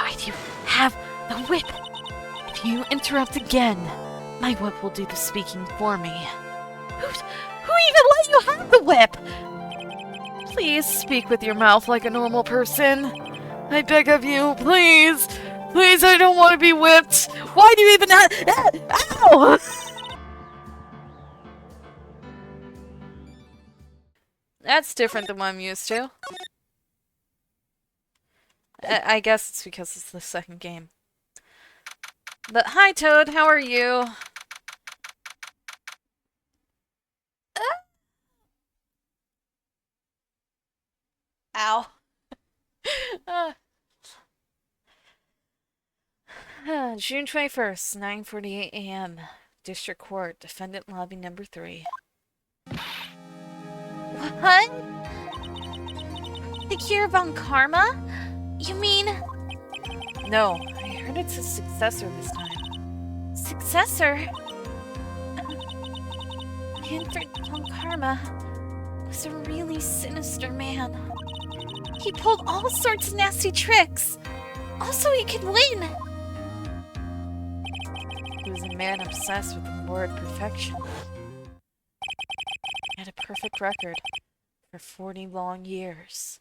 Why do you have the whip? If you interrupt again, my whip will do the speaking for me. Who even let you have the whip? Please speak with your mouth like a normal person. I beg of you, please. Please, I don't want to be whipped. Why do you even have... Ow! That's different than what I'm used to. I guess it's because it's the second game. But hi, Toad. How are you? Ow. June 21st, 9:48 a.m. District Court, Defendant Lobby number 3. What? The cure von Karma? You mean... No, I heard it's a successor this time. Successor? Manfred von Karma was a really sinister man. He pulled all sorts of nasty tricks. Also, he could win. He was a man obsessed with the word perfection. He had a perfect record for 40 long years.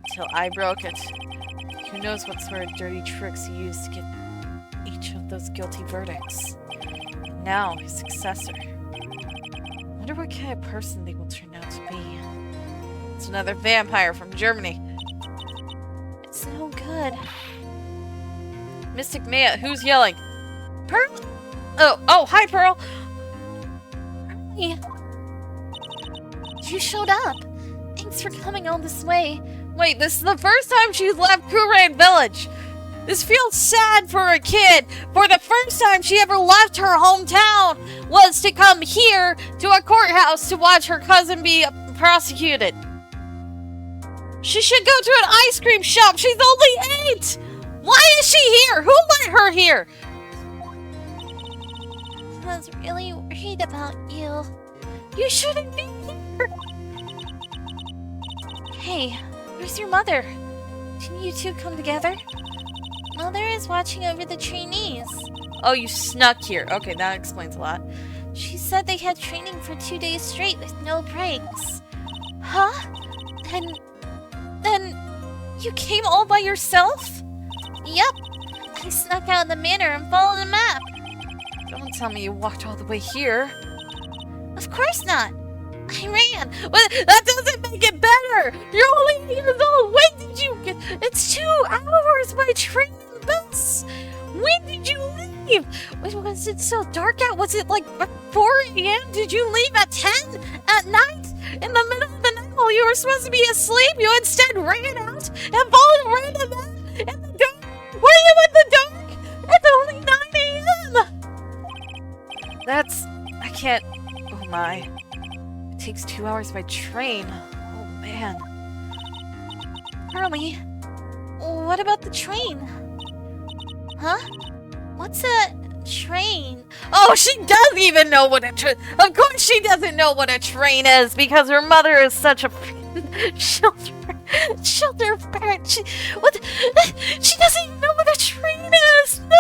Until I broke it. Who knows what sort of dirty tricks he used to get each of those guilty verdicts. Now, his successor. I wonder what kind of person they will turn out to be. It's another vampire from Germany. It's no good. Mystic Maya, who's yelling? Pearl? Oh, hi, Pearl! Pearly. You showed up. Thanks for coming all this way. Wait, this is the first time she's left Kurain Village! This feels sad for a kid! For the first time she ever left her hometown was to come here to a courthouse to watch her cousin be prosecuted. She should go to an ice cream shop! She's only 8! Why is she here? Who let her here? I was really worried about you. You shouldn't be here! Hey, where's your mother? Didn't you two come together? Mother is watching over the trainees. Oh, you snuck here. Okay, that explains a lot. She said they had training for 2 days straight with no breaks. Huh? Then you came all by yourself? Yep. I snuck out of the manor and followed the map. Don't tell me you walked all the way here. Of course not. I ran. But that doesn't make it better. You're only 8 years old. When did you get... It's 2 hours by train and bus. When did you leave? Was it so dark out? Was it like 4 a.m.? Did you leave at 10 at night? In the middle of the night while you were supposed to be asleep? You instead ran out and followed a random man in the dark? Were you in the dark? It's only 9 a.m. That's... I can't... Oh my... It takes 2 hours by train. Oh man. Harley, what about the train? Huh? What's a train? Oh, she doesn't even know what a train... Of course she doesn't know what a train is because her mother is such a shelter parent. She doesn't even know what a train is. No!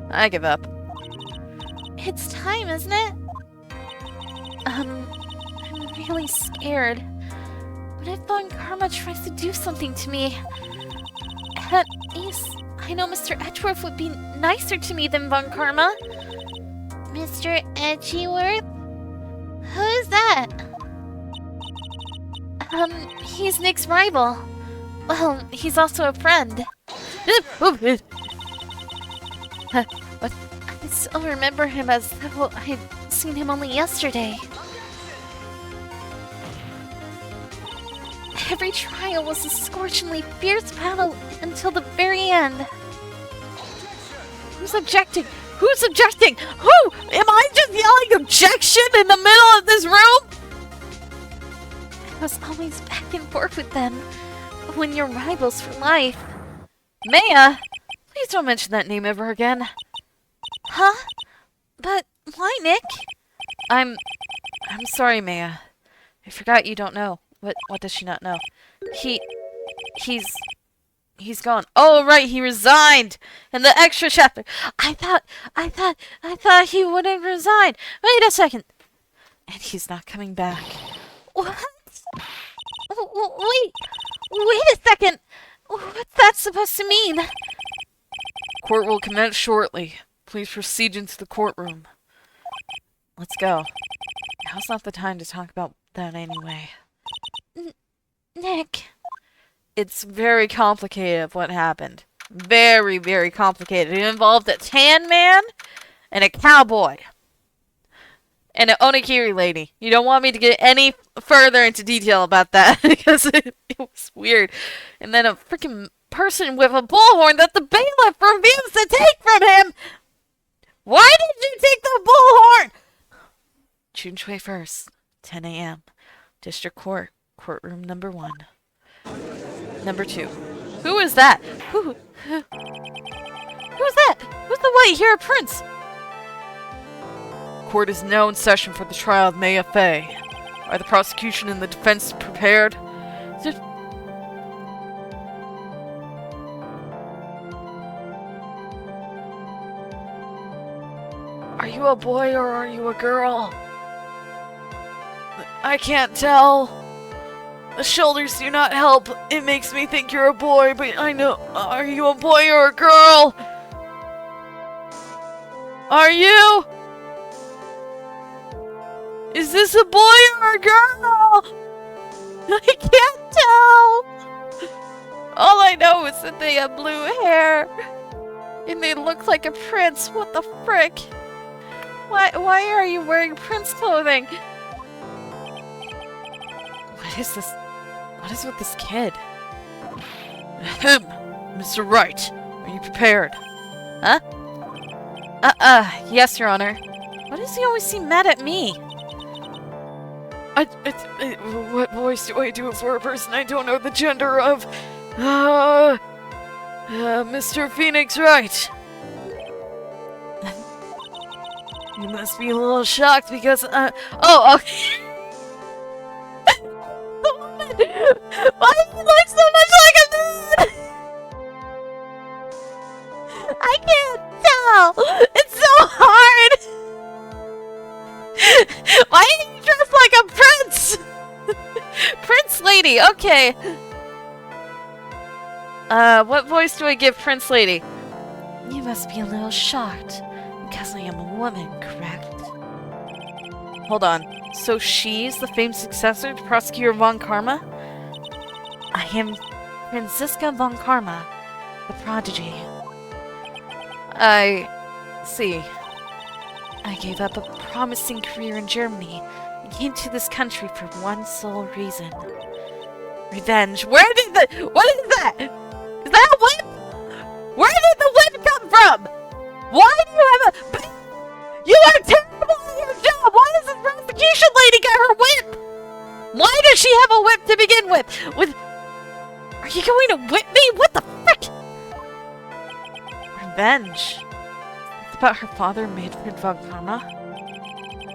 I give up. It's time, isn't it? I'm really scared. What if Von Karma tries to do something to me? At least, I know Mr. Edgeworth would be nicer to me than Von Karma. Mr. Edgeworth? Who is that? He's Nick's rival. Well, he's also a friend. What? I still remember him as though I'd seen him only yesterday. Every trial was a scorchingly fierce battle until the very end. Who's objecting? Who's objecting? Who? Am I just yelling objection in the middle of this room? I was always back and forth with them when you're rivals for life. Maya? Please don't mention that name ever again. Huh? But why, Nick? I'm sorry, Maya. I forgot you don't know. What does she not know? He's gone. Oh, right, he resigned in the extra chapter. I thought he wouldn't resign. Wait a second. And he's not coming back. What? Wait a second. What's that supposed to mean? Court will commence shortly. Please proceed into the courtroom. Let's go. Now's not the time to talk about that anyway. Nick. It's very complicated what happened. Very, very complicated. It involved a tan man and a cowboy. And an onigiri lady. You don't want me to get any further into detail about that because it was weird. And then a freaking person with a bullhorn that the bailiff refused to take from him. Why did you take the bullhorn? June 21st, 10 a.m. District Court, courtroom number 1. Number 2. Who is that? Who's that? Who's the white-haired prince? Court is now in session for the trial of Maya Fey. Are the prosecution and the defense prepared? Are you a boy or are you a girl? I can't tell. The shoulders do not help. It makes me think you're a boy, but I know. Are you a boy or a girl? Are you? Is this a boy or a girl? I can't tell. All I know is that they have blue hair. And they look like a prince. What the frick? Why are you wearing prince clothing? What is this? What is with this kid? Ahem. Mr. Wright, are you prepared? Huh? Yes, Your Honor. Why does he always seem mad at me? What voice do I do for a person I don't know the gender of? Mr. Phoenix Wright. You must be a little shocked because, oh, okay. Why do you look so much like a man? I can't tell. It's so hard. Why are you dressed like a prince? Prince lady, okay. What voice do I give Prince lady? You must be a little shocked because I am a woman, correct? Hold on. So she's the famed successor to Prosecutor von Karma? I am Franziska von Karma, the prodigy. I see. I gave up a promising career in Germany and came to this country for one sole reason. Revenge. What is that? Is that a whip? Where did the whip come from? Why do you have a... You are terrible at your job! Why does this prosecution lady get her whip? Why does she have a whip to begin with? Are you going to whip me? What the frick? Revenge. It's about her father, Manfred von Karma.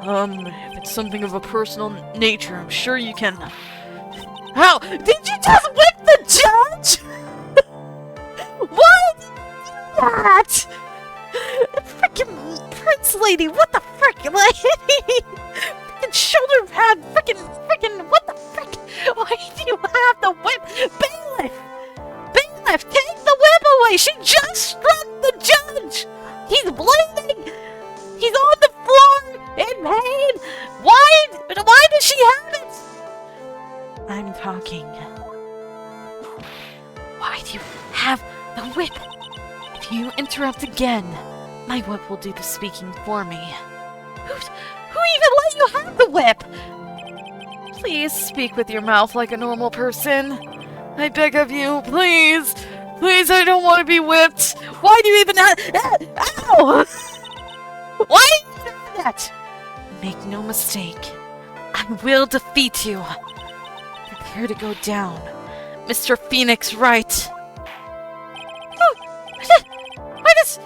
If it's something of a personal nature, I'm sure you can... How? Did you just whip the judge? Why did you do that? Frickin' prince lady, what the frick? Frickin' shoulder pad, frickin', what the frick? Why do you have the whip? Bailiff, take the whip away! She just struck the judge! He's bleeding! He's on the floor in pain! Why does she have it? I'm talking. Why do you have the whip? If you interrupt again, my whip will do the speaking for me. Who even let you have the whip? Please speak with your mouth like a normal person. I beg of you, please. Please, I don't want to be whipped. Why do you even have... Ow! Why did you do that? Make no mistake. I will defeat you. Prepare to go down, Mr. Phoenix Wright. Why does...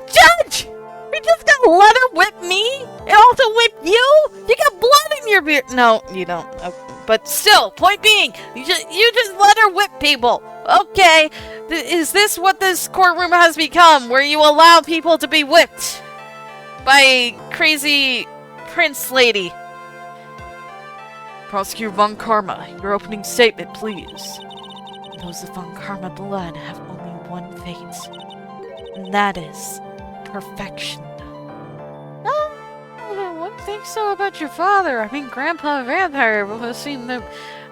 Judge! You just gonna let her whip me? And also whip you? You got blood in your beard. No, you don't. Okay. but still, point being, you just let her whip people. Okay, is this what this courtroom has become, where you allow people to be whipped by a crazy prince lady? Prosecutor Von Karma, your opening statement, please. Those of Von Karma blood have only one fate, and that is perfection. I wouldn't think so about your father. I mean, Grandpa Vampire seemed to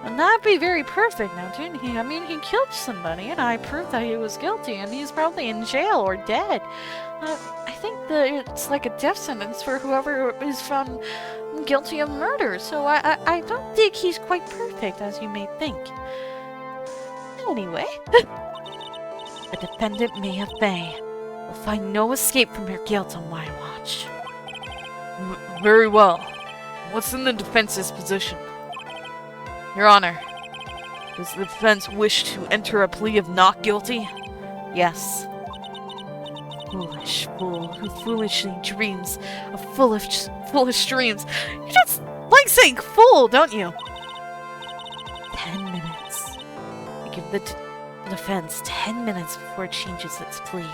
not be very perfect now, didn't he? I mean, he killed somebody, and I proved that he was guilty, and he's probably in jail or dead. I think that it's like a death sentence for whoever is found guilty of murder, so I don't think he's quite perfect, as you may think. Anyway, the defendant Mia Fey will find no escape from her guilt on my watch. Very well. What's in the defense's position? Your Honor, does the defense wish to enter a plea of not guilty? Yes. Foolish fool who foolishly dreams of foolish dreams. You just like saying fool, don't you? 10 minutes. I give the defense 10 minutes before it changes its plea.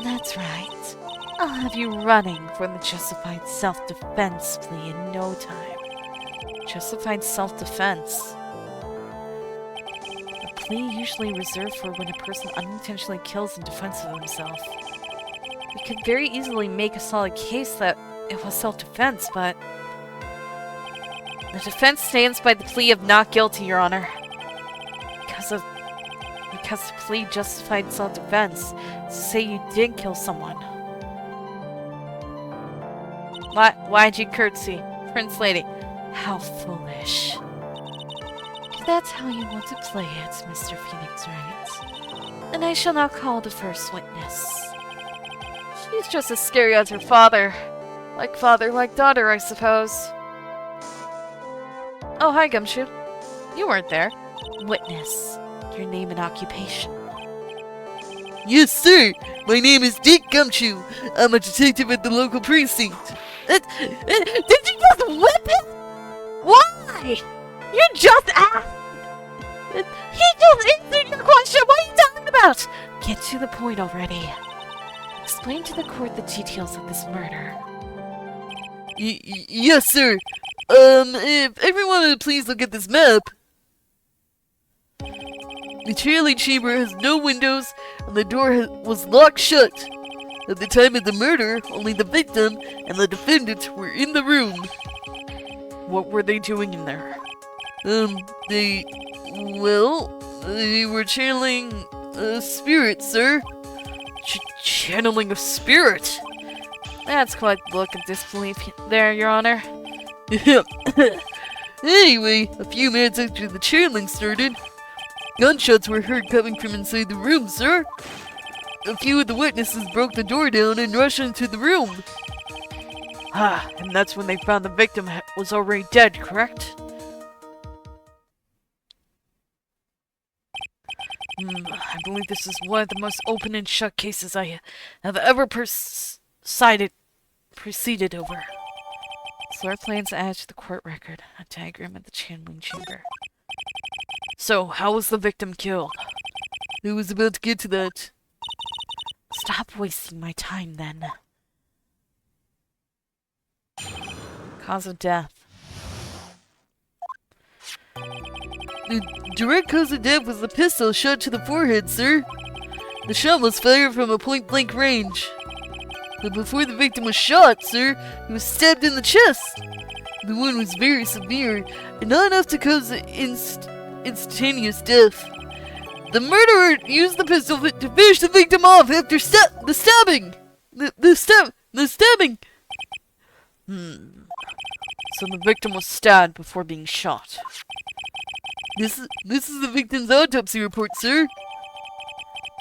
That's right. I'll have you running for the justified self-defense plea in no time. Justified self-defense. A plea usually reserved for when a person unintentionally kills in defense of himself. We could very easily make a solid case that it was self-defense, but the defense stands by the plea of not guilty, Your Honor. Because the plea justified self-defense. Say you did kill someone. Why'd you curtsy? Prince Lady. How foolish. If that's how you want to play it, Mr. Phoenix Wright, then I shall now call the first witness. She's just as scary as her father. Like father, like daughter, I suppose. Oh, hi, Gumshoe. You weren't there. Witness, your name and occupation. Yes, sir. My name is Dick Gumshoe. I'm a detective at the local precinct. Did you just whip him? Why? You just asked. He just answered your question. What are you talking about? Get to the point already. Explain to the court the details of this murder. Yes, sir. If everyone would please look at this map. The Trilogy chamber has no windows, and the door was locked shut. At the time of the murder, only the victim and the defendant were in the room. What were they doing in there? They were channeling a spirit, sir. Channeling a spirit? That's quite the look of disbelief there, Your Honor. Anyway, a few minutes after the channeling started, gunshots were heard coming from inside the room, sir. A few of the witnesses broke the door down and rushed into the room. Ah, and that's when they found the victim was already dead, correct? I believe this is one of the most open and shut cases I have ever presided over. Floor plans added to the court record. A diagram of the channeling chamber. So, how was the victim killed? I was about to get to that. Stop wasting my time, then. Cause of death. The direct cause of death was the pistol shot to the forehead, sir. The shot was fired from a point-blank range. But before the victim was shot, sir, he was stabbed in the chest. The wound was very severe, and not enough to cause instantaneous death. The murderer used the pistol to finish the victim off after the stabbing. The stabbing. So the victim was stabbed before being shot. This is the victim's autopsy report, sir.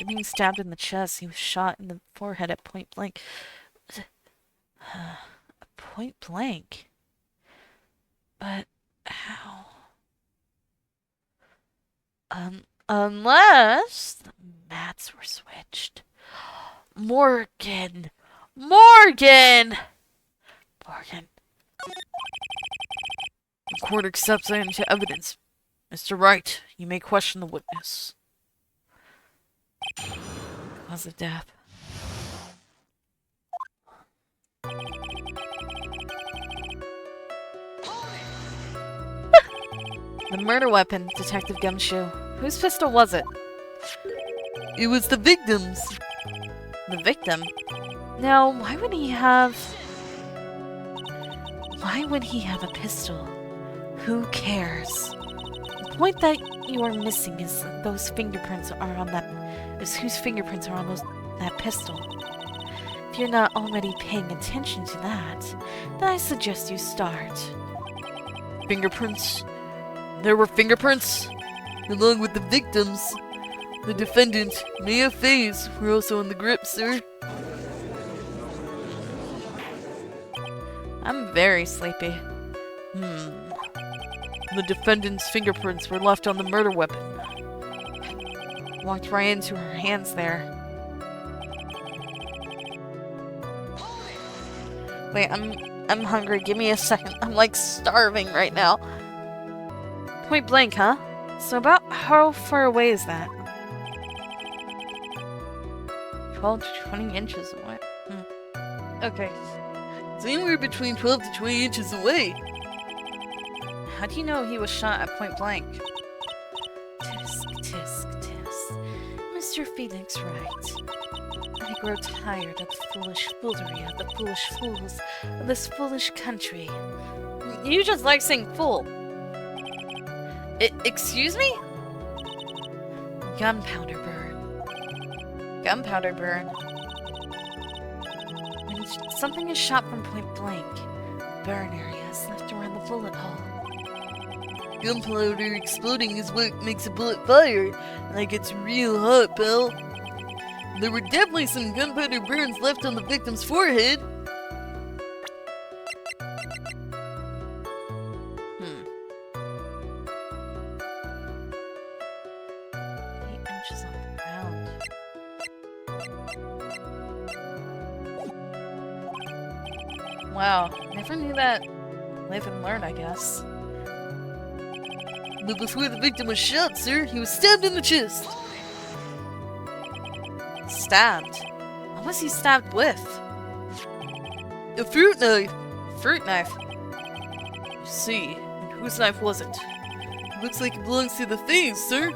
Being stabbed in the chest, he was shot in the forehead at point blank. Point blank? But how? Unless the mats were switched. Morgan! The court accepts it into evidence. Mr. Wright, you may question the witness. Cause of death. The murder weapon, Detective Gumshoe. Whose pistol was it? It was the victim's. The victim? Now, why would he have... Why would he have a pistol? Who cares? The point that you are missing is those fingerprints are on that... is whose fingerprints are on that pistol. If you're not already paying attention to that, then I suggest you start. Fingerprints? There were fingerprints? Along with the victims. The defendant, Mia Faze, were also on the grip, sir. I'm very sleepy. The defendant's fingerprints were left on the murder weapon. Walked right into her hands there. Wait, I'm hungry. Give me a second. I'm like starving right now. Point blank, huh? So about how far away is that? 12 to 20 inches away. Okay. It's anywhere between 12 to 20 inches away. How do you know he was shot at point blank? Tisk, tisk, tisk. Mr. Phoenix Wright. I grow tired of the foolish foolery of the foolish fools of this foolish country. You just like saying fool. Excuse me? Gunpowder burn. Gunpowder burn. When something is shot from point blank, burn area is left around the bullet hole. Gunpowder exploding is what makes a bullet fire, and it gets real hot, pal. There were definitely some gunpowder burns left on the victim's forehead. 8 inches on the ground. Wow, never knew that. Live and learn, I guess. But before the victim was shot, sir, he was stabbed in the chest. Stabbed? What was he stabbed with? A fruit knife. Fruit knife. You see, and whose knife was it? Looks like it belongs to the thieves, sir.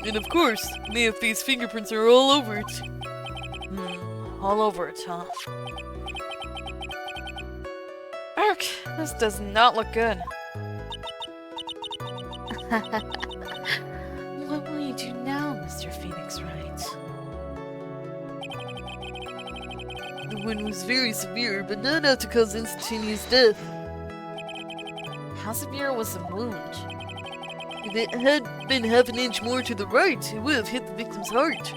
And of course, Mia Faye's fingerprints are all over it. All over it, huh? Ark, this does not look good. What will you do now, Mr. Phoenix Wright? The wound was very severe, but not enough to cause instantaneous death. How severe was the wound? If it had been half an inch more to the right, it would have hit the victim's heart.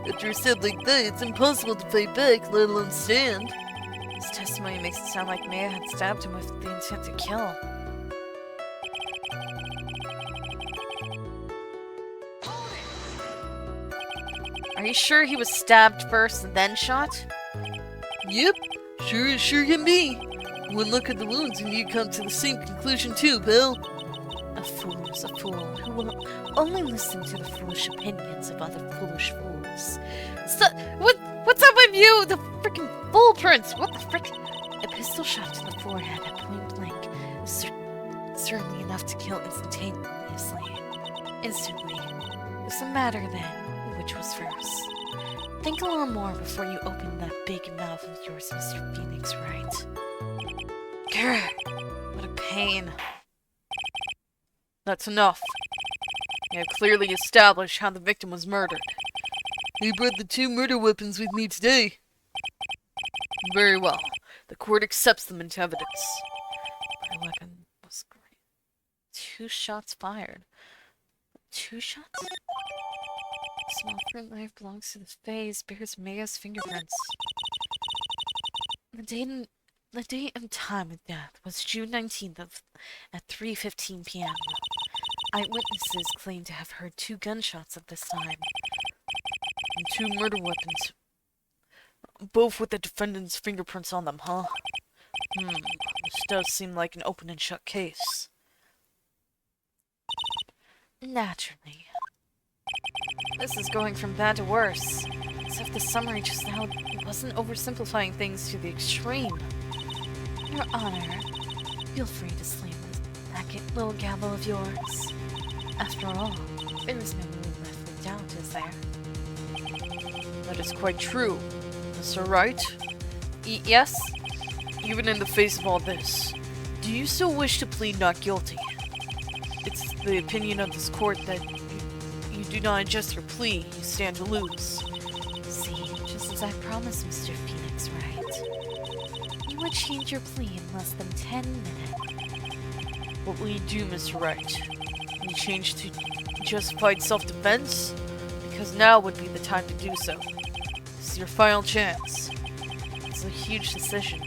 After a stab like that, it's impossible to fight back, let alone stand. His testimony makes it sound like Maya had stabbed him with the intent to kill. Are you sure he was stabbed first and then shot? Yep, sure can be. One look at the wounds and you come to the same conclusion too, pal. A fool is a fool who will only listen to the foolish opinions of other foolish fools. What's up with you? The freaking fool prince! What the frick? A pistol shot to the forehead at point blank is certainly enough to kill instantaneously. Instantly. What's the matter then? Which was first? Think a little more before you open that big mouth of yours, Mr. Phoenix Wright. Grr, what a pain. That's enough. You have clearly established how the victim was murdered. I brought the 2 murder weapons with me today. Very well. The court accepts them into evidence. My weapon was great. 2 shots fired. 2 shots? Small fruit knife belongs to the face, bears Maya's fingerprints. The date and time of death was June 19th at 3:15 p.m. Eyewitnesses claim to have heard 2 gunshots at this time. And 2 murder weapons. Both with the defendant's fingerprints on them, huh? This does seem like an open and shut case. Naturally. This is going from bad to worse. Except the summary just now wasn't oversimplifying things to the extreme. Your Honor, feel free to slam that little gavel of yours. After all, there is no room left for doubt, is there? That is quite true. Mr. Wright? Yes? Even in the face of all this, do you still wish to plead not guilty? It's the opinion of this court that you do not adjust your plea, you stand to lose. See, just as I promised, Mr. Phoenix Wright. You would change your plea in less than 10 minutes. What will you do, Mr. Wright? Will you change to justified self-defense? Because now would be the time to do so. This is your final chance. It's a huge decision.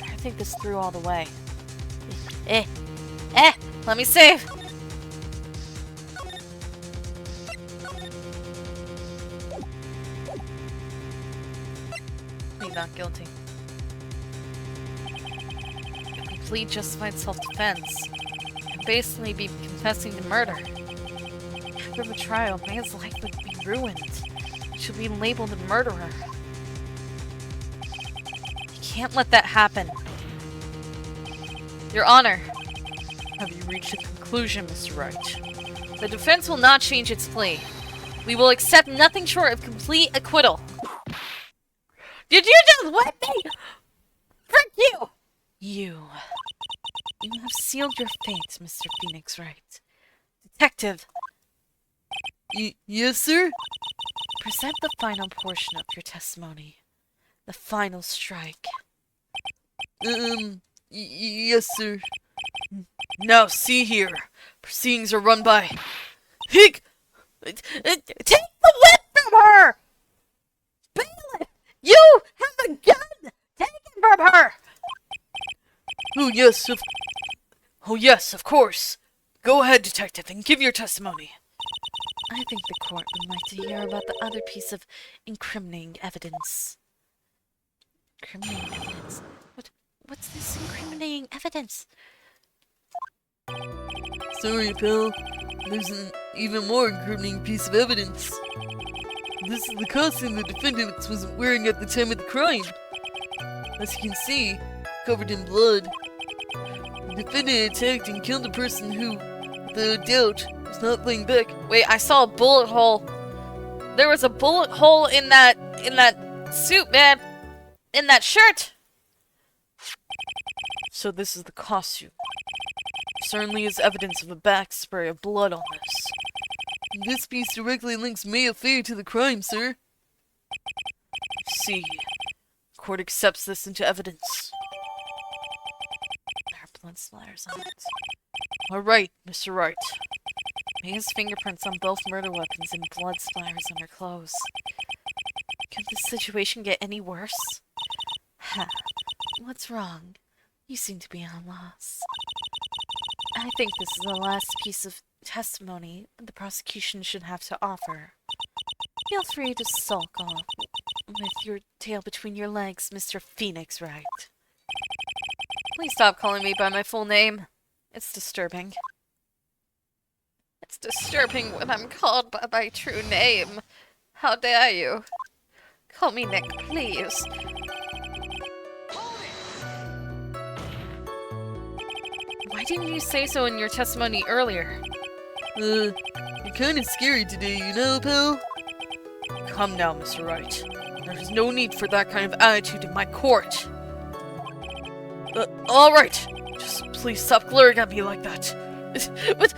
I think this through all the way. Let me save! Plead not guilty. Complete justified self-defense. And basically be confessing to murder. After the trial, Maya's life would be ruined. She'll be labeled a murderer. You can't let that happen. Your Honor. Have you reached a conclusion, Mr. Wright? The defense will not change its plea. We will accept nothing short of complete acquittal. Did you just whip me? Frick you! You have sealed your fate, Mr. Phoenix Wright. Detective, Yes, sir? present the final portion of your testimony. The final strike. Yes, sir. Now, see here. Proceedings are run by... Hick! Take the whip from her! Bailiff! You have a gun! Take it from her! Oh, yes, of course. Go ahead, detective, and give your testimony. I think the court would like to hear about the other piece of incriminating evidence. Incriminating evidence? What's this incriminating evidence? Sorry, pal. There's an even more incriminating piece of evidence. This is the costume the defendant was wearing at the time of the crime. As you can see, covered in blood. The defendant attacked and killed a person who, without doubt, was not playing back. Wait, I saw a bullet hole. There was a bullet hole in that suit, man. In that shirt. So this is the costume. Certainly is evidence of a backspray of blood on this. This piece directly links Maya Faye to the crime, sir. See, court accepts this into evidence. There are blood splatters on it. All right, Mr. Wright. Maya's fingerprints on both murder weapons and blood splatters on her clothes. Could this situation get any worse? Ha. What's wrong? You seem to be at a loss. I think this is the last piece of testimony the prosecution should have to offer. Feel free to sulk off with your tail between your legs, Mr. Phoenix Wright. Please stop calling me by my full name. It's disturbing. It's disturbing when I'm called by my true name. How dare you? Call me Nick, please. Why didn't you say so in your testimony earlier? You're kinda scary today, you know, pal? Come now, Mr. Wright. There's no need for that kind of attitude in my court. Alright. Just please stop glaring at me like that. But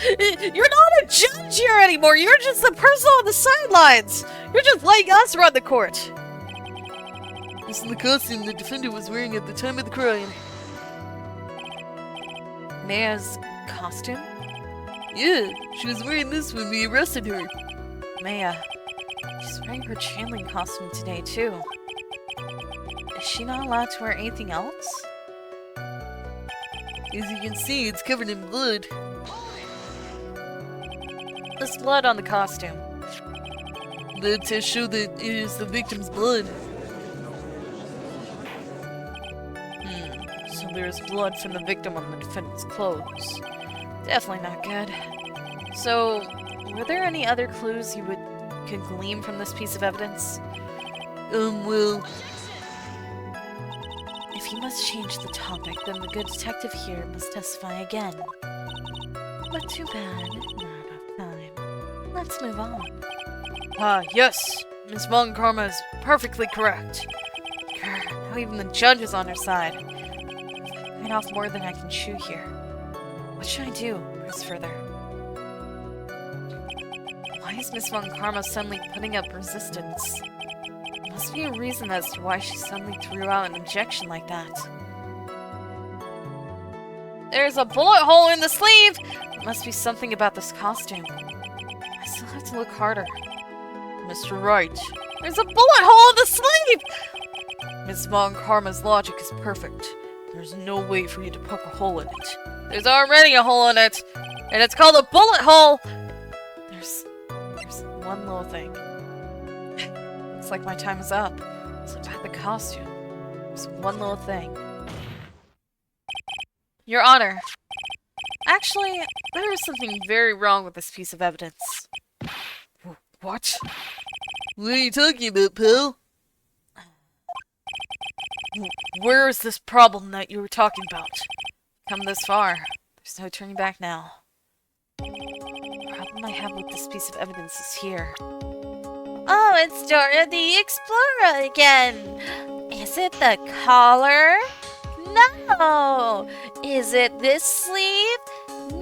you're not a judge here anymore. You're just the person on the sidelines. You're just letting us run the court. This is the costume the defendant was wearing at the time of the crime. Maya's costume? Yeah, she was wearing this when we arrested her. Maya. She's wearing her channeling costume today, too. Is she not allowed to wear anything else? As you can see, it's covered in blood. There's blood on the costume. The tests show that it is the victim's blood. So there's blood from the victim on the defendant's clothes. Definitely not good. So, Were there any other clues you could glean from this piece of evidence? Well... If he must change the topic, then the good detective here must testify again. But too bad, not enough time. Let's move on. Yes! Miss Von Karma is perfectly correct. Now even the judge is on her side. I've bitten off more than I can chew here. What should I do? Press further. Why is Miss Von Karma suddenly putting up resistance? There must be a reason as to why she suddenly threw out an objection like that. There's a bullet hole in the sleeve! It must be something about this costume. I still have to look harder. Mr. Wright, There's a bullet hole in the sleeve! Miss Von Karma's logic is perfect. There's no way for you to poke a hole in it. There's already a hole in it, and it's called a bullet hole! There's one little thing. Looks like my time is up. It's about the costume. There's one little thing. Your Honor. Actually, there is something very wrong with this piece of evidence. What? What are you talking about, pal? Where is this problem that you were talking about? Come this far. There's no turning back now. The problem I have with this piece of evidence is here. Oh, it's Dora the Explorer again! Is it the collar? No! Is it this sleeve?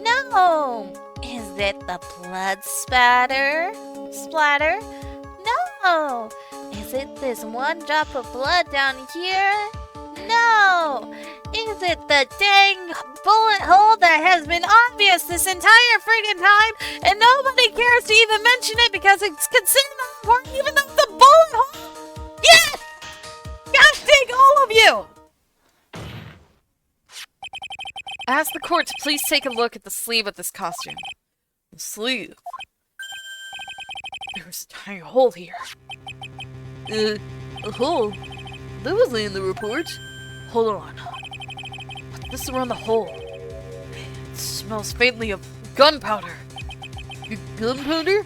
No! Is it the blood splatter? No! Is it this one drop of blood down here? No! Is it the dang bullet hole that has been obvious this entire friggin' time and nobody cares to even mention it because it's considered important even though it's a bullet hole? Yes! Gosh dang all of you! I ask the court to please take a look at the sleeve of this costume. The sleeve? There's a tiny hole here. A hole? That wasn't in the report. Hold on. Put this around the hole. It smells faintly of gunpowder. Gunpowder?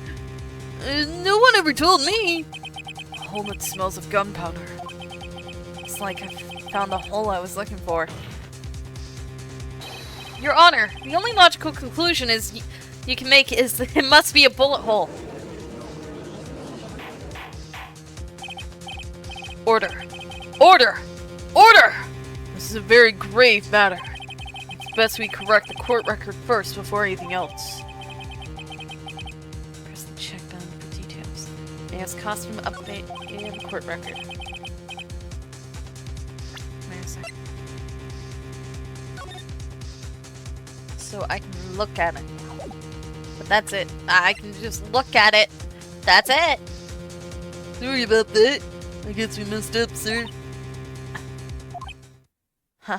No one ever told me. A hole that smells of gunpowder. It's like I found the hole I was looking for. Your Honor, the only logical conclusion you can make is that it must be a bullet hole. Order! Order! Order! This is a very grave matter. It's best we correct the court record first before anything else. Press the check button for details. Yes, costume update and court record. Wait a second. So I can look at it. But that's it. I can just look at it. That's it. Sorry about that. I guess we messed up, sir. Huh.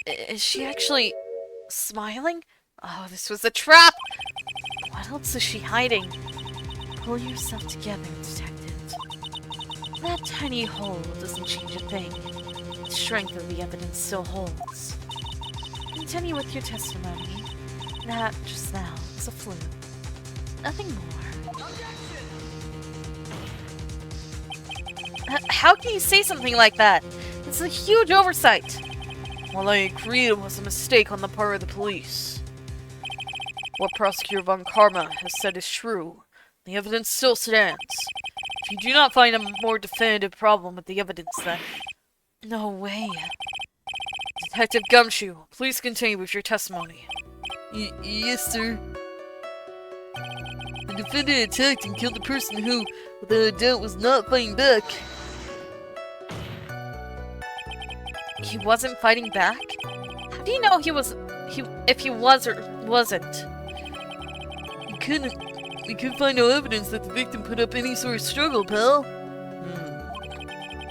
Is she actually smiling? Oh, this was a trap! What else is she hiding? Pull yourself together, detective. That tiny hole doesn't change a thing. The strength of the evidence still holds. Continue with your testimony. That, just now, was a fluke. Nothing more. How can you say something like that? It's a huge oversight. Well, I agree it was a mistake on the part of the police. What Prosecutor Von Karma has said is true. The evidence still stands. If you do not find a more definitive problem with the evidence, then... No way. Detective Gumshoe, please continue with your testimony. Yes, sir. The defendant attacked and killed a person who, without a doubt, was not fighting back. He wasn't fighting back? How do you know if he was or wasn't? We couldn't find no evidence that the victim put up any sort of struggle, pal.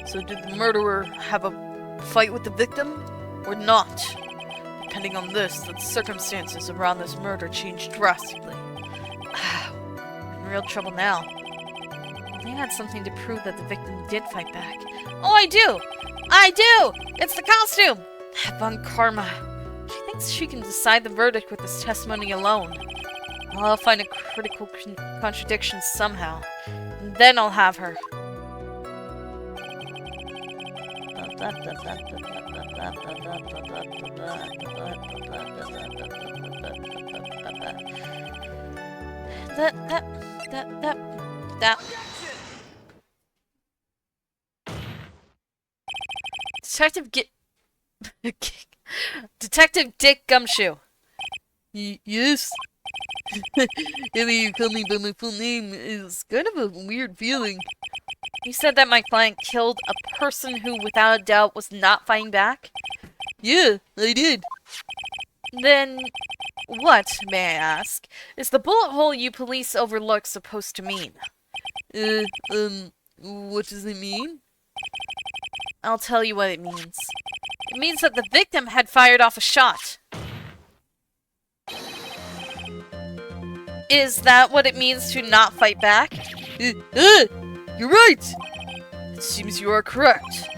So did the murderer have a fight with the victim, or not? Depending on this, the circumstances around this murder changed drastically. I'm in real trouble now. They had something to prove that the victim did fight back. Oh, I do! I do! It's the costume! Von Karma. She thinks she can decide the verdict with this testimony alone. I'll find a critical contradiction somehow. And then I'll have her. That. Detective Dick Gumshoe. Yes? Having you call me by my full name is kind of a weird feeling. You said that my client killed a person who, without a doubt, was not fighting back? Yeah, I did. Then, what, may I ask, is the bullet hole you police overlook supposed to mean? What does it mean? I'll tell you what it means. It means that the victim had fired off a shot. Is that what it means to not fight back? You're right! It seems you are correct.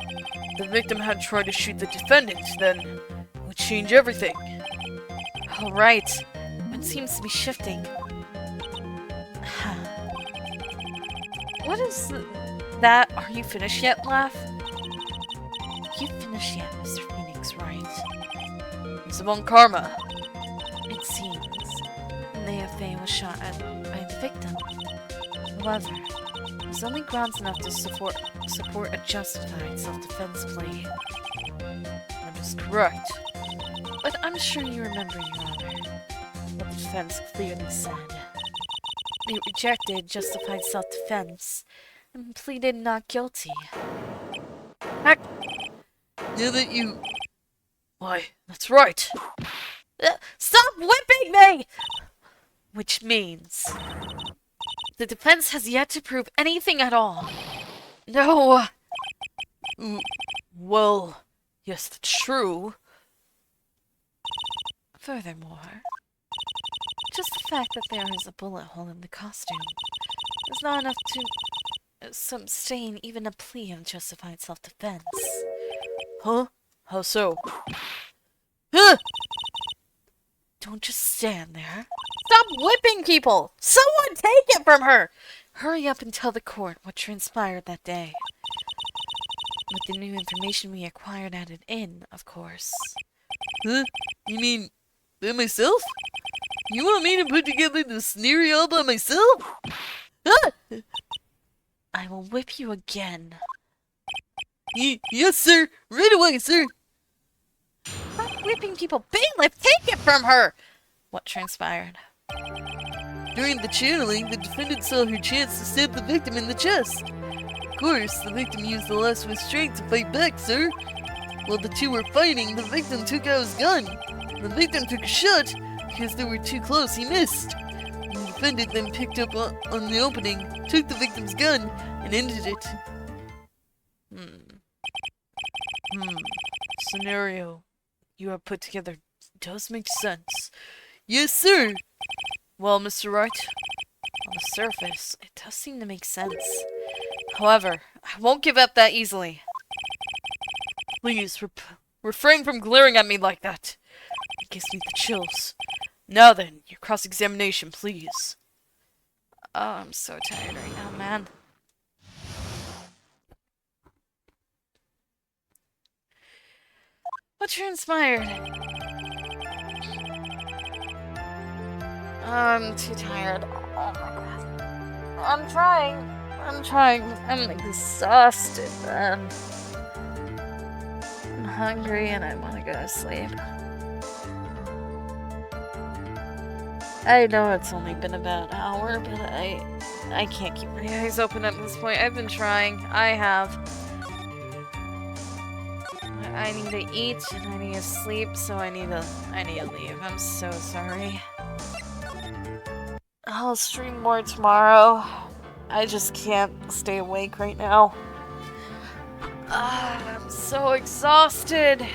The victim had tried to shoot the defendant, then it would change everything. All right. It seems to be shifting. What is that? Are you finished yet, Laugh? You finished yet, Mr. Phoenix, right? It's about karma. It seems. Faye was shot at by the victim. However, there's only grounds enough to support a justified self-defense plea. That is correct. But I'm sure you remember, Your Honor, what the defense clearly said. They rejected justified self-defense and pleaded not guilty. Now that you... Why, that's right. Stop whipping me! Which means the defense has yet to prove anything at all. No. Well, yes, that's true. Furthermore, just the fact that there is a bullet hole in the costume is not enough to sustain even a plea of justified self-defense. Huh? How so? Huh! Don't just stand there. Stop whipping people! Someone take it from her! Hurry up and tell the court what transpired that day. With the new information we acquired at an inn, of course. Huh? You mean by myself? You want me to put together the scenario all by myself? Ah! I will whip you again. Yes, sir. Right away, sir. Stop whipping people! Bailiff, take it from her! What transpired? During the channeling, the defendant saw her chance to stab the victim in the chest. Of course, the victim used the last restraint to fight back, sir. While the two were fighting, the victim took out his gun. The victim took a shot. Because they were too close, he missed. The defendant then picked up on the opening, took the victim's gun, and ended it. Scenario you have put together does make sense. Yes, sir. Well, Mr. Wright, on the surface, it does seem to make sense. However, I won't give up that easily. Please, refrain from glaring at me like that. It gives me the chills. Now then, your cross-examination, please. Oh, I'm so tired right now, man. What transpired? I'm too tired. Oh my god. I'm trying. I'm exhausted, man. I'm hungry and I want to go to sleep. I know it's only been about an hour, but I can't keep my eyes open at this point. I've been trying. I have. I need to eat and I need to sleep, so I need to leave. I'm so sorry. I'll stream more tomorrow. I just can't stay awake right now. I'm so exhausted.